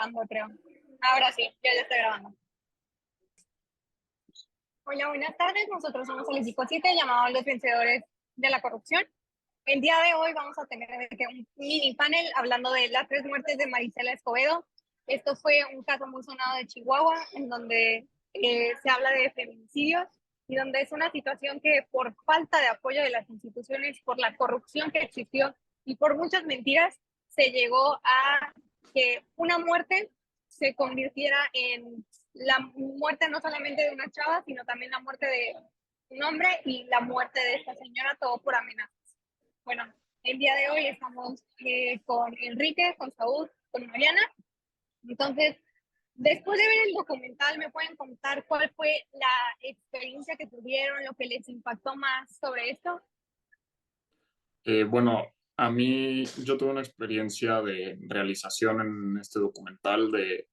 grabando, creo. Ahora sí, ya estoy grabando. Hola, buenas tardes. Nosotros somos el equipo 7 llamado Los Vencedores de la Corrupción. El día de hoy vamos a tener un mini panel hablando de las 3 muertes de Marisela Escobedo. Esto fue un caso muy sonado de Chihuahua, en donde se habla de feminicidios y donde es una situación que por falta de apoyo de las instituciones, por la corrupción que existió y por muchas mentiras, se llegó a que una muerte se convirtiera en la muerte no solamente de una chava, sino también la muerte de un hombre y la muerte de esta señora, todo por amenazas. Bueno, el día de hoy estamos con Enrique, con Saúl, con Mariana. Entonces, después de ver el documental, ¿me pueden contar cuál fue la experiencia que tuvieron, lo que les impactó más sobre esto? Bueno, a mí yo tuve una experiencia de realización en este documental, de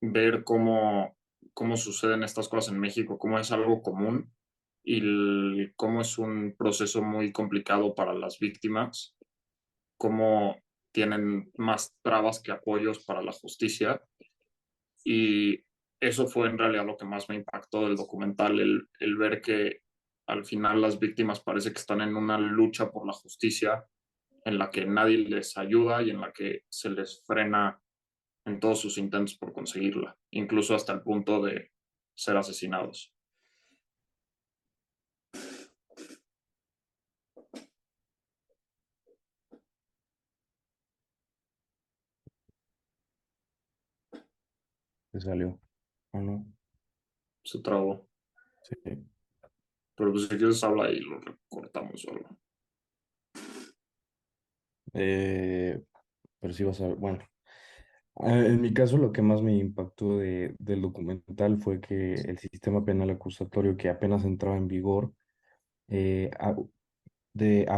ver cómo suceden estas cosas en México, cómo es algo común y cómo es un proceso muy complicado para las víctimas, cómo tienen más trabas que apoyos para la justicia. Y eso fue en realidad lo que más me impactó del documental, el ver que al final las víctimas parece que están en una lucha por la justicia en la que nadie les ayuda y en la que se les frena en todos sus intentos por conseguirla, incluso hasta el punto de ser asesinados. Se salió, ¿o no? Se trabó. Sí. Pero pues si quieres habla y lo recortamos solo. Eh, pero sí vas a ver, bueno. En mi caso, lo que más me impactó del documental fue que el sistema penal acusatorio que apenas entraba en vigor, eh, a-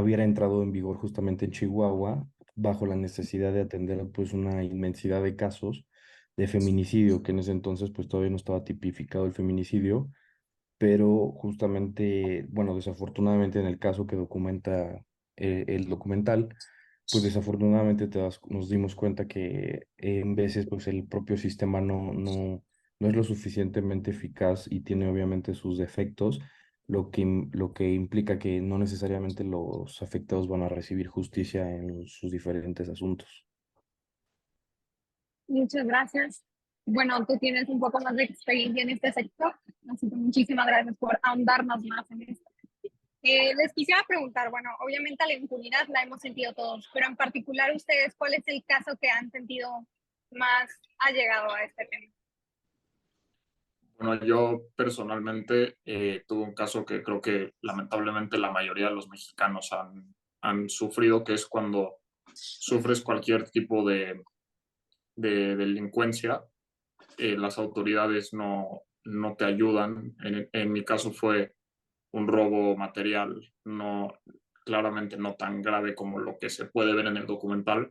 hubiera entrado en vigor justamente en Chihuahua, bajo la necesidad de atender pues una inmensidad de casos de feminicidio, que en ese entonces pues todavía no estaba tipificado el feminicidio, pero justamente, bueno, desafortunadamente en el caso que documenta el documental, pues desafortunadamente nos dimos cuenta que en veces pues el propio sistema no es lo suficientemente eficaz y tiene obviamente sus defectos, lo que implica que no necesariamente los afectados van a recibir justicia en sus diferentes asuntos. Muchas gracias. Bueno, tú tienes un poco más de experiencia en este sector, así que muchísimas gracias por ahondarnos más en esto. Les quisiera preguntar, bueno, obviamente la impunidad la hemos sentido todos, pero en particular ustedes, ¿cuál es el caso que han sentido más allegado a este tema? Bueno, yo personalmente tuve un caso que creo que lamentablemente la mayoría de los mexicanos han sufrido, que es cuando sufres cualquier tipo de delincuencia, las autoridades no te ayudan. En mi caso fue un robo material, no, claramente no tan grave como lo que se puede ver en el documental.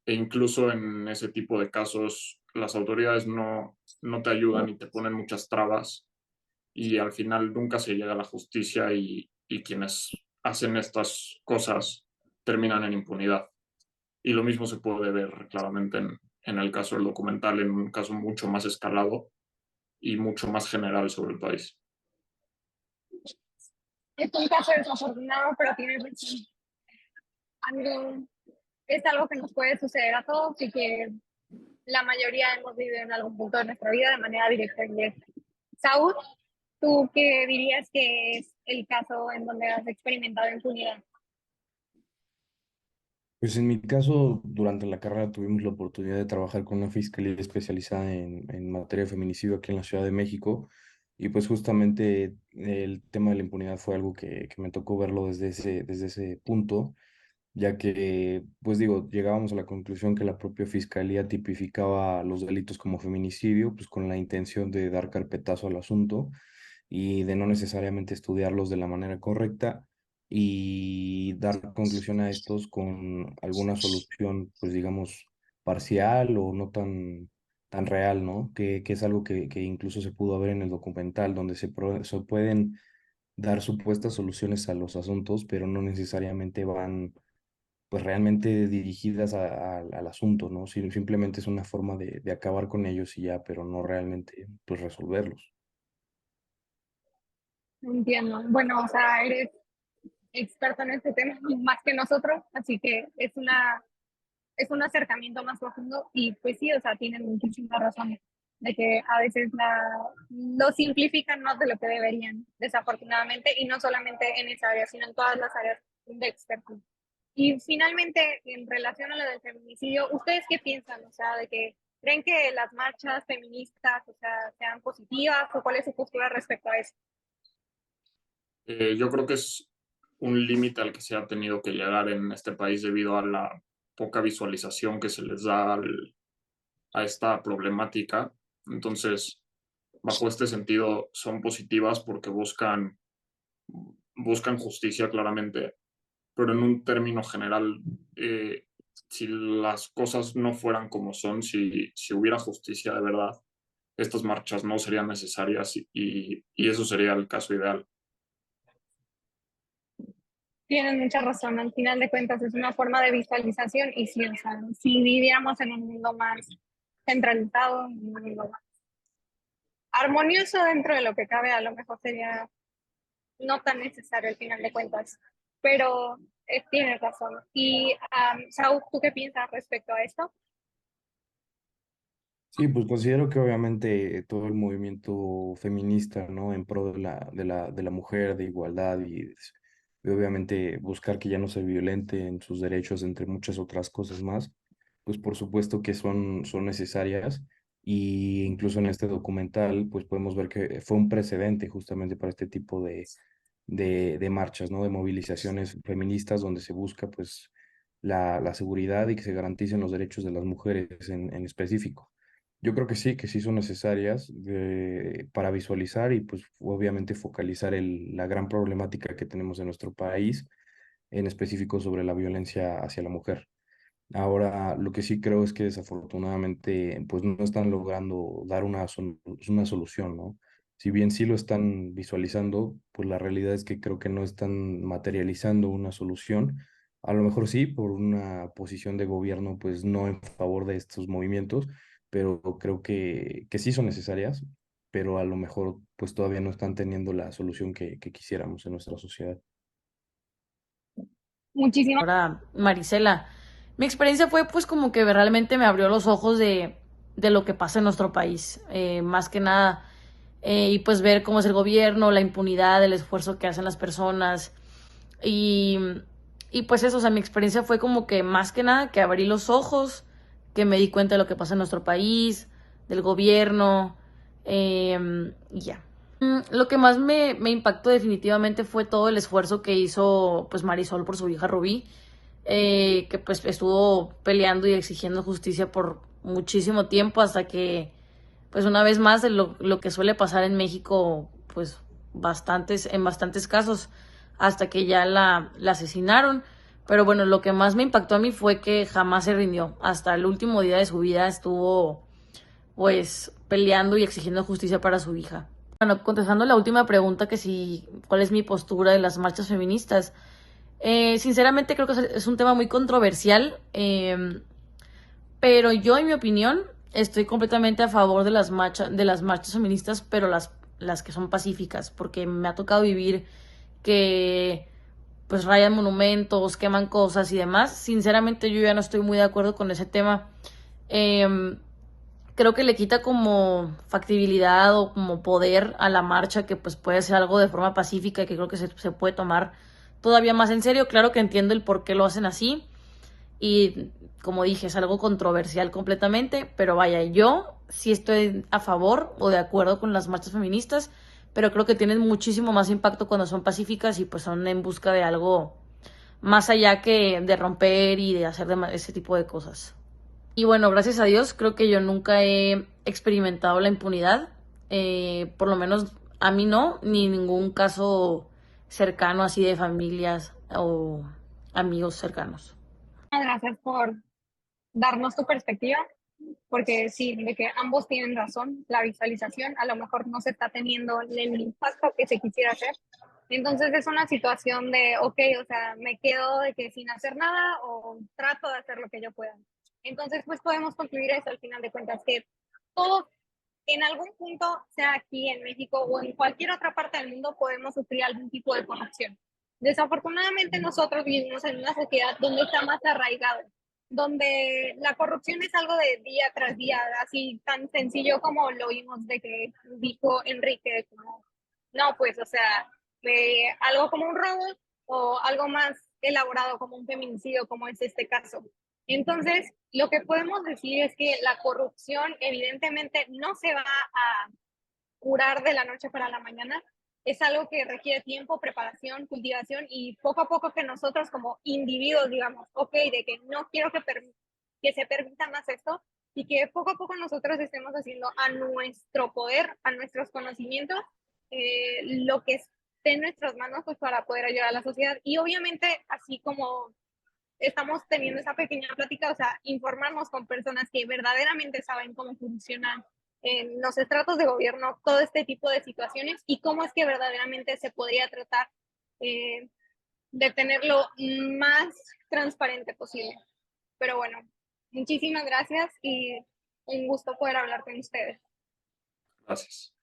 E incluso en ese tipo de casos, las autoridades no te ayudan y te ponen muchas trabas y al final nunca se llega a la justicia y quienes hacen estas cosas terminan en impunidad. Y lo mismo se puede ver claramente en el caso del documental, en un caso mucho más escalado y mucho más general sobre el país. Es un caso desafortunado, pero tienes razón. Algo, es algo que nos puede suceder a todos y que la mayoría hemos vivido en algún punto de nuestra vida de manera directa y indirecta. Saúl, ¿tú qué dirías que es el caso en donde has experimentado impunidad? Pues en mi caso, durante la carrera tuvimos la oportunidad de trabajar con una fiscalía especializada en materia de feminicidio aquí en la Ciudad de México. Y pues justamente el tema de la impunidad fue algo que me tocó verlo desde ese punto, ya que, pues digo, llegábamos a la conclusión que la propia fiscalía tipificaba los delitos como feminicidio, pues con la intención de dar carpetazo al asunto y de no necesariamente estudiarlos de la manera correcta y dar conclusión a estos con alguna solución, pues digamos, parcial o no tan real, ¿no? Que es algo que incluso se pudo ver en el documental, donde se pueden dar supuestas soluciones a los asuntos, pero no necesariamente van pues realmente dirigidas al asunto, ¿no? Simplemente es una forma de acabar con ellos y ya, pero no realmente pues resolverlos. Entiendo. Bueno, o sea, eres experto en este tema más que nosotros, así que es un acercamiento más profundo y pues sí, o sea, tienen muchísima razón de que a veces lo simplifican más de lo que deberían, desafortunadamente, y no solamente en esa área, sino en todas las áreas de expertise. Y finalmente, en relación a lo del feminicidio, ¿ustedes qué piensan? O sea, de que creen que las marchas feministas, o sea, sean positivas o cuál es su postura respecto a eso? Yo creo que es un límite al que se ha tenido que llegar en este país debido a la poca visualización que se les da a esta problemática. Entonces, bajo este sentido, son positivas porque buscan justicia claramente, pero en un término general, si las cosas no fueran como son, si hubiera justicia de verdad, estas marchas no serían necesarias y eso sería el caso ideal. Tienen mucha razón, al final de cuentas es una forma de visualización y sí, o sea, si viviéramos en un mundo más centralizado, en un mundo más armonioso dentro de lo que cabe, a lo mejor sería no tan necesario al final de cuentas, pero tienes razón. Y, Saúl, ¿tú qué piensas respecto a esto? Sí, pues considero que obviamente todo el movimiento feminista, ¿no? En pro de la mujer, de igualdad y obviamente buscar que ya no se violente en sus derechos, entre muchas otras cosas más, pues por supuesto que son necesarias. Y incluso en este documental, pues podemos ver que fue un precedente justamente para este tipo de marchas, ¿no? De movilizaciones feministas donde se busca pues la seguridad y que se garanticen los derechos de las mujeres en específico. Yo creo que sí son necesarias para visualizar y pues obviamente focalizar la gran problemática que tenemos en nuestro país, en específico sobre la violencia hacia la mujer. Ahora, lo que sí creo es que desafortunadamente pues no están logrando dar una solución, ¿no? Si bien sí lo están visualizando, pues la realidad es que creo que no están materializando una solución. A lo mejor sí, por una posición de gobierno, pues no en favor de estos movimientos, pero creo que sí son necesarias, pero a lo mejor pues todavía no están teniendo la solución que quisiéramos en nuestra sociedad. Muchísimas Ahora, Marisela, mi experiencia fue pues como que realmente me abrió los ojos de lo que pasa en nuestro país, más que nada, y pues ver cómo es el gobierno, la impunidad, el esfuerzo que hacen las personas y, y pues eso, o sea, mi experiencia fue como que más que nada que abrí los ojos, que me di cuenta de lo que pasa en nuestro país, del gobierno, y ya. Lo que más me impactó definitivamente fue todo el esfuerzo que hizo pues Marisol por su hija Rubí, que pues estuvo peleando y exigiendo justicia por muchísimo tiempo hasta que pues una vez más lo que suele pasar en México pues en bastantes casos hasta que ya la asesinaron. Pero bueno, lo que más me impactó a mí fue que jamás se rindió. Hasta el último día de su vida estuvo pues peleando y exigiendo justicia para su hija. Bueno, contestando la última pregunta que si, ¿cuál es mi postura de las marchas feministas? Sinceramente creo que es un tema muy controversial, pero yo en mi opinión estoy completamente a favor de las marchas feministas, pero las que son pacíficas, porque me ha tocado vivir que pues rayan monumentos, queman cosas y demás. Sinceramente yo ya no estoy muy de acuerdo con ese tema. Eh, Creo que le quita como factibilidad o como poder a la marcha que pues puede ser algo de forma pacífica y que creo que se puede tomar todavía más en serio. Claro que entiendo el por qué lo hacen así y como dije es algo controversial completamente, pero vaya, yo sí estoy a favor o de acuerdo con las marchas feministas, pero creo que tienen muchísimo más impacto cuando son pacíficas y pues son en busca de algo más allá que de romper y de hacer ese tipo de cosas. Y bueno, gracias a Dios, creo que yo nunca he experimentado la impunidad. Por lo menos a mí no, ni ningún caso cercano así de familias o amigos cercanos. gracias por darnos tu perspectiva, porque sí, de que ambos tienen razón, la visualización a lo mejor no se está teniendo el impacto que se quisiera hacer, Entonces es una situación de, ok, o sea, me quedo de que sin hacer nada o trato de hacer lo que yo pueda. Entonces, pues podemos concluir eso al final de cuentas, que todos en algún punto, sea aquí en México o en cualquier otra parte del mundo, podemos sufrir algún tipo de corrupción. Desafortunadamente nosotros vivimos en una sociedad donde está más arraigado, donde la corrupción es algo de día tras día, así tan sencillo como lo vimos de que dijo Enrique, como, no, pues, o sea, algo como un robo o algo más elaborado como un feminicidio, como es este caso. Entonces, lo que podemos decir es que la corrupción evidentemente no se va a curar de la noche para la mañana. Es algo que requiere tiempo, preparación, cultivación y poco a poco que nosotros como individuos digamos, ok, de que no quiero que se permita más esto y que poco a poco nosotros estemos haciendo a nuestro poder, a nuestros conocimientos, lo que esté en nuestras manos pues para poder ayudar a la sociedad. Y obviamente, así como estamos teniendo esa pequeña plática, o sea, informarnos con personas que verdaderamente saben cómo funcionan en los estratos de gobierno todo este tipo de situaciones y cómo es que verdaderamente se podría tratar eh, de tenerlo más transparente posible. Pero bueno, muchísimas gracias y un gusto poder hablar con ustedes. Gracias.